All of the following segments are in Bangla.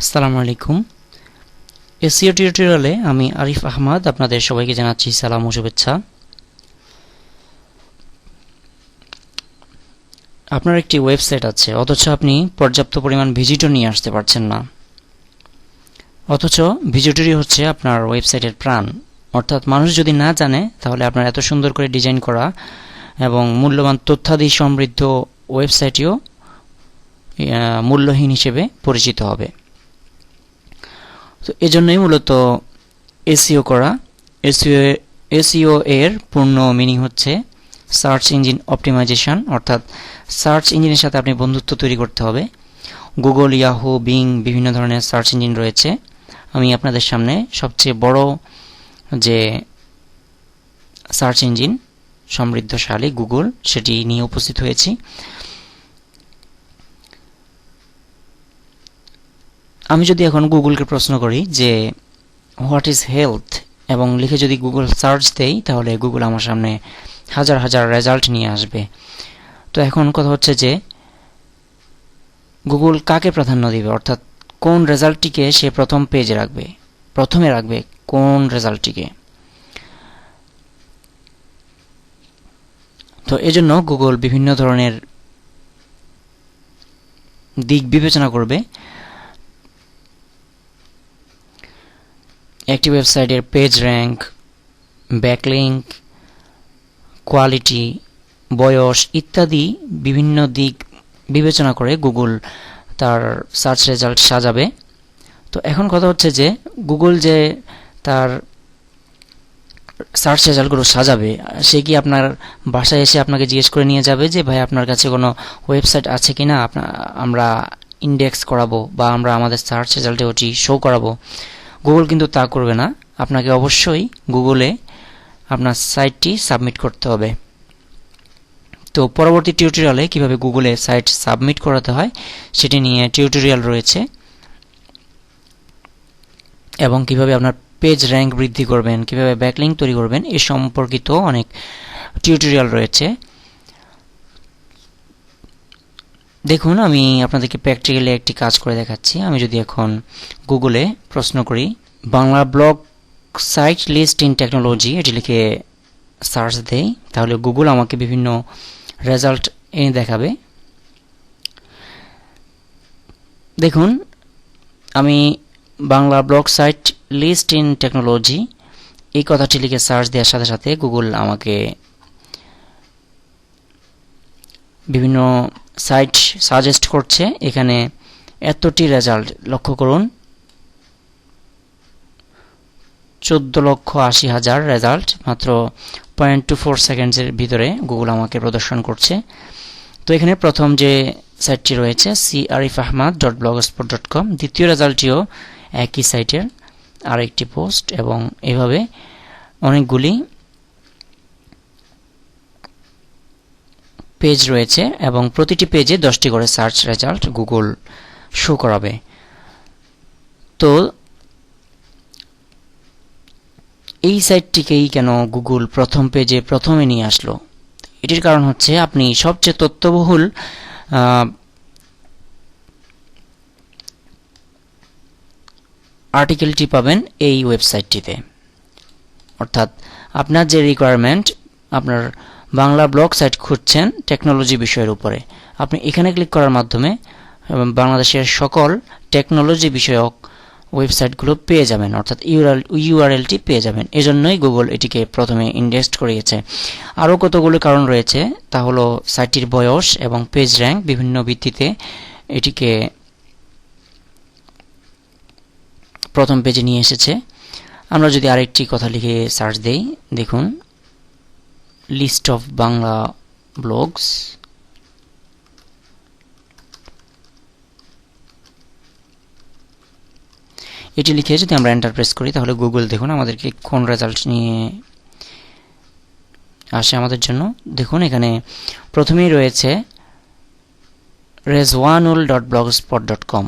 আসসালামু আলাইকুম। এসইও টিউটোরিয়ালে আমি আরিফ আহমদ আপনাদের সবাইকে জানাচ্ছি সালাম ও শুভেচ্ছা। আপনার একটি ওয়েবসাইট আছে, অথচ আপনি পর্যাপ্ত পরিমাণ ভিজিটর নিয়ে আসতে পারছেন না। অথচ ভিজিটরই হচ্ছে আপনার ওয়েবসাইটের প্রাণ। অর্থাৎ মানুষ যদি না জানে তাহলে আপনার এত সুন্দর করে ডিজাইন করা এবং মূল্যবান তথ্যাদি সমৃদ্ধ ওয়েবসাইটটিও মূল্যহীন হিসেবে পরিচিত হবে। তো এজন্যই মূলত এসইও করা। এসইও এর পূর্ণ মিনিং হচ্ছে সার্চ ইঞ্জিন অপটিমাইজেশন, অর্থাৎ সার্চ ইঞ্জিনের সাথে আপনি বন্ধুত্ব তৈরি করতে হবে। গুগল, ইয়াহু, বিং বিভিন্ন ধরনের সার্চ ইঞ্জিন রয়েছে। আমি আপনাদের সামনে সবচেয়ে বড় যে সার্চ ইঞ্জিন সমৃদ্ধশালী গুগল, সেটি নিয়ে উপস্থিত হয়েছি। আমি যদি এখন গুগলকে প্রশ্ন করি যে হোয়াট ইজ হেলথ এবং লিখে যদি গুগল সার্চ দেই, তাহলে গুগল আমার সামনে হাজার হাজার রেজাল্ট নিয়ে আসবে। তো এখন কথা হচ্ছে যে গুগল কাকে প্রাধান্য দিবে, অর্থাৎ কোন রেজাল্টটিকে সে প্রথমে রাখবে কোন রেজাল্টটিকে। তো এজন্য গুগল বিভিন্ন ধরনের দিক বিবেচনা করবে। একটি ওয়েবসাইটের পেজ র্যাঙ্ক, ব্যাকলিঙ্ক, কোয়ালিটি, বয়স ইত্যাদি বিভিন্ন দিক বিবেচনা করে গুগল তার সার্চ রেজাল্ট সাজাবে। তো এখন কথা হচ্ছে যে গুগল যে তার সার্চ রেজাল্টগুলো সাজাবে, সে কি আপনার বাসায় এসে আপনাকে জিজ্ঞেস করে নিয়ে যাবে যে ভাই আপনার কাছে কোনো ওয়েবসাইট আছে কি না, আমরা ইন্ডেক্স করাবো বা আমরা আমাদের সার্চ রেজাল্টে ওটি শো করাবো? গুগল কিন্তু তা করবে না। আপনাকে অবশ্যই গুগলে আপনার সাইটটি সাবমিট করতে হবে। তো পরবর্তী টিউটোরিয়ালে কিভাবে গুগলে সাইট সাবমিট করাতে হয় সেটি নিয়ে টিউটোরিয়াল রয়েছে, এবং কিভাবে আপনার পেজ র্যাঙ্ক বৃদ্ধি করবেন, কিভাবে ব্যাকলিঙ্ক তৈরি করবেন এ সম্পর্কিত অনেক টিউটোরিয়াল রয়েছে। দেখুন, আমি আপনাদেরকে প্র্যাকটিক্যালি একটি কাজ করে দেখাচ্ছি। আমি যদি এখন গুগলে প্রশ্ন করি Bangla blog site list in technology, এটি লিখে সার্চ দেই, তাহলে গুগল আমাকে বিভিন্ন রেজাল্ট এনে দেখাবে। দেখুন, আমি Bangla blog site list in technology এই কথাটি লিখে সার্চ দেওয়ার সাথে সাথে গুগল আমাকে বিভিন্ন সাইট সাজেস্ট করছে। এখানে এতটি রেজাল্ট লক্ষ্য করুন, 14,80,000 রেজাল্ট মাত্র 0.24 সেকেন্ডসের ভিতরে গুগল আমাকে প্রদর্শন করছে। তো এখানে প্রথম যে সাইটটি রয়েছে crifahmad.blogspot.com, দ্বিতীয় রেজাল্টটিও একই সাইটের আরেকটি পোস্ট, এবং এভাবে অনেকগুলি পেজ রয়েছে এবং প্রতিটি পেজে 10টি করে সার্চ রেজাল্ট গুগল শো করাবে। তো এই সাইটটিকেই কেন গুগল প্রথম পেজে প্রথমে নিয়ে আসলো? এটির কারণ হচ্ছে আপনি সবচেয়ে তথ্যবহুল আর্টিকেলটি পাবেন এই ওয়েবসাইটটিতে। অর্থাৎ আপনার যে রিকোয়ারমেন্ট, আপনার বাংলা ব্লগ সাইট খুঁজছেন টেকনোলজি বিষয়ের উপরে, আপনি এখানে ক্লিক করার মাধ্যমে বাংলাদেশের সকল টেকনোলজি বিষয়ক ওয়েবসাইটগুলো পেয়ে যাবেন, অর্থাৎ ইউআরএলটি পেয়ে যাবেন। এজন্যই গুগল এটিকে প্রথমে ইন্ডেক্স করিয়েছে। আরও কতগুলো কারণ রয়েছে, তা হলো সাইটটির বয়স এবং পেজ র্যাঙ্ক বিভিন্ন ভিত্তিতে এটিকে প্রথম পেজে নিয়ে এসেছে। আমরা যদি আরেকটি কথা লিখে সার্চ দেই, দেখুন লিস্ট অফ বাংলা ব্লগস, এটি লিখে যদি আমরা এন্টার প্রেস করি, তাহলে গুগল দেখুন আমাদেরকে কোন রেজাল্ট নিয়ে আসে আমাদের জন্য। দেখুন এখানে প্রথমেই রয়েছে rezwanul.blogspot.com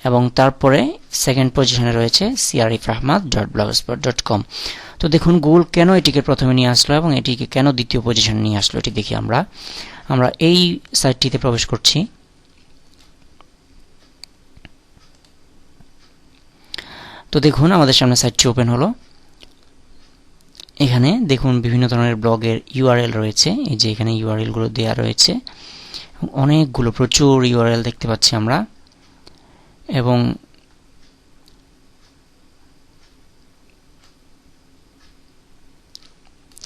এবং তারপরে সেকেন্ড পজিশনে রয়েছে crifahmad.blogspot.com। তো দেখুন গুগল কেন এটিকে প্রথমে নিয়ে আসলো এবং এটিকে কেন দ্বিতীয় পজিশনে নিয়ে আসলো, এটি দেখি। আমরা এই সাইটটিতে প্রবেশ করছি। তো দেখুন আমাদের সামনে সাইটটি ওপেন হলো। এখানে দেখুন বিভিন্ন ধরনের ব্লগের ইউআরএল রয়েছে, এই যে এখানে ইউআরএলগুলো দেওয়া রয়েছে, অনেকগুলো প্রচুর ইউআরএল দেখতে পাচ্ছি আমরা। এবং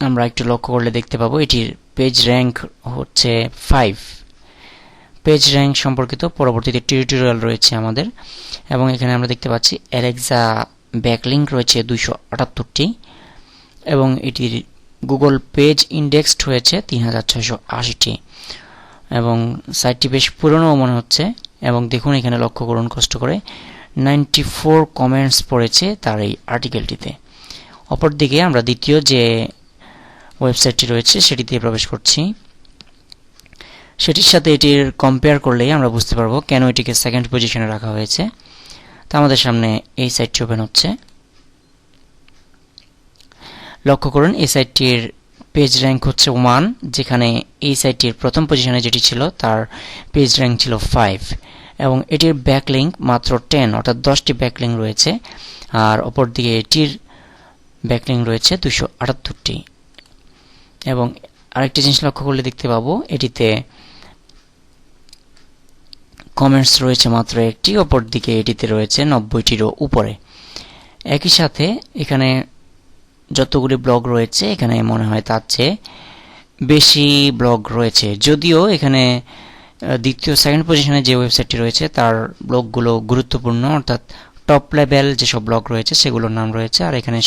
আমরা একটু লক্ষ্য করলে দেখতে পাবো এটির পেজ র্যাঙ্ক হচ্ছে 5। পেজ র্যাঙ্ক সম্পর্কিত পরবর্তীতে টিউটোরিয়াল রয়েছে আমাদের। এবং এখানে আমরা দেখতে পাচ্ছি অ্যালেক্সা ব্যাকলিংক রয়েছে 278টি, এবং এটির গুগল পেজ ইন্ডেক্সড হয়েছে 3680টি, এবং সাইটটি বেশ পুরনো মনে হচ্ছে। এবং দেখুন এখানে লক্ষ্য করুন কষ্ট করে 94 কমেন্টস পড়েছে তার এই আর্টিকেলটিতে। অপরদিকে আমরা দ্বিতীয় যে ওয়েবসাইটটি রয়েছে সেটিতে প্রবেশ করছি। সেটির সাথে এটির কম্পেয়ার করলেই আমরা বুঝতে পারবো কেন এটিকে সেকেন্ড পজিশনে রাখা হয়েছে। তো আমাদের সামনে এই সাইটটি ওপেন হচ্ছে। লক্ষ্য করুন এই সাইটটির পেজ র্যাঙ্ক হচ্ছে 1, যেখানে এই সাইটটির প্রথম পজিশনে যেটি ছিল তার পেজ র্যাঙ্ক ছিল 5, এবং এটির ব্যাকলিঙ্ক মাত্র 10, অর্থাৎ 10টি ব্যাকলিঙ্ক রয়েছে। আর অপরদিকে এটির ব্যাকলিঙ্ক রয়েছে 278টি। এবং আরেকটি জিনিস লক্ষ্য করলে দেখতে পাবো এটিতে কমেন্টস রয়েছে মাত্র 1টি, অপরদিকে এটিতে রয়েছে 90টিরও উপরে। একই সাথে এখানে যতগুলি ব্লগ রয়েছে এখানে মনে হয় তার চেয়ে বেশি ব্লগ রয়েছে, যদিও এখানে সেকেন্ড পজিশনে যে ওয়েবসাইটটি রয়েছে তার ব্লগগুলো গুরুত্বপূর্ণ, অর্থাৎ টপ লেভেল যেসব ব্লগ রয়েছে সেগুলোর নাম রয়েছে। আর এখানে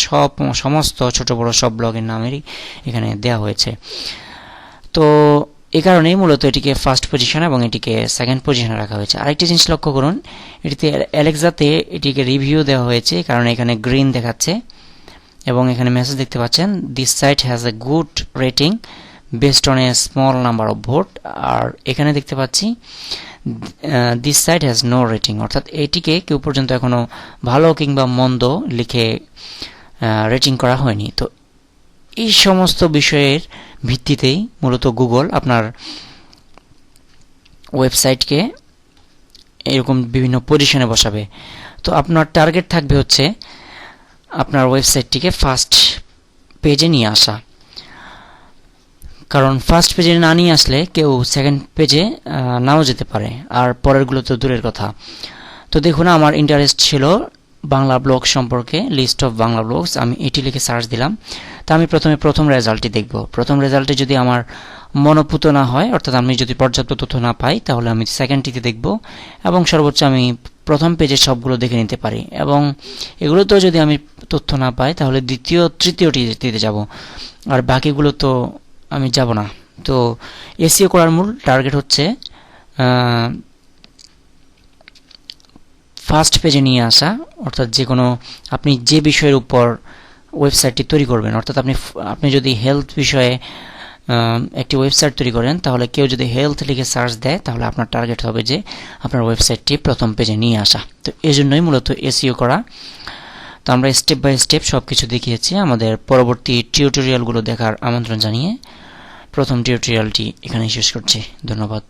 সমস্ত ছোট বড় সব ব্লগের নামেরই এখানে দেওয়া হয়েছে। তো এই কারণেই মূলত এটিকে ফার্স্ট পজিশন এবং এটিকে সেকেন্ড পজিশনে রাখা হয়েছে। আরেকটি জিনিস লক্ষ্য করুন, এটিতে অ্যালেক্সাতে এটিকে রিভিউ দেওয়া হয়েছে, কারণ এখানে গ্রিন দেখাচ্ছে, এবং এখানে মেসেজ দেখতে পাচ্ছেন this site has a good rating based on a small number of vote. আর এখানে দেখতে পাচ্ছি this site has no rating, অর্থাৎ এটিকে কেউ পর্যন্ত এখনো ভালো কিংবা মন্দ লিখে রেটিং করা হয়নি। তো এই সমস্ত বিষয়ের ভিত্তিতেই মূলত গুগল আপনার ওয়েবসাইটকে এরকম বিভিন্ন পজিশনে বসাবে। তো আপনার টার্গেট থাকবে হচ্ছে আপনার ওয়েবসাইটটিকে ফার্স্ট পেজে নিয়ে আসা, কারণ ফার্স্ট পেজে না নিয়ে আসলে কেউ সেকেন্ড পেজে নাও যেতে পারে, আর পরেরগুলো তো দূরের কথা। তো দেখুন আমার ইন্টারেস্ট ছিল বাংলা ব্লগ সম্পর্কে, লিস্ট অফ বাংলা ব্লগস, আমি এটি লিখে সার্চ দিলাম। তা আমি প্রথম রেজাল্টটি দেখব। প্রথম রেজাল্টে যদি আমার মনোপুত না হয়, অর্থাৎ আমি যদি পর্যাপ্ত তথ্য না পাই, তাহলে আমি সেকেন্ডটিতে দেখব, এবং সর্বোচ্চ আমি প্রথম পেজে সবগুলো দেখে নিতে পারি। এবং এগুলোতেও যদি আমি তথ্য না পাই তাহলে দ্বিতীয় তৃতীয়টিতে যাব, আর বাকিগুলো তো আমি যাব না। তো এসইও করার মূল টার্গেট হচ্ছে ফার্স্ট পেজে নিয়ে আসা, অর্থাৎ যে কোনো আপনি যে বিষয়ের উপর ওয়েবসাইটটি তৈরি করবেন, অর্থাৎ আপনি যদি হেলথ বিষয়ে একটি ওয়েবসাইট তৈরি করেন, তাহলে কেউ যদি হেলথ লিখে সার্চ দেয় তাহলে আপনার টার্গেট হবে যে আপনার ওয়েবসাইটটি প্রথম পেজে নিয়ে আসা। তো এই জন্যই মূলত এসইও করা। তো আমরা স্টেপ বাই স্টেপ সব কিছু দেখিয়েছি। আমাদের পরবর্তী টিউটোরিয়ালগুলো দেখার আমন্ত্রণ জানিয়ে প্রথম টিউটোরিয়ালটি এখানেই শেষ করছি। ধন্যবাদ।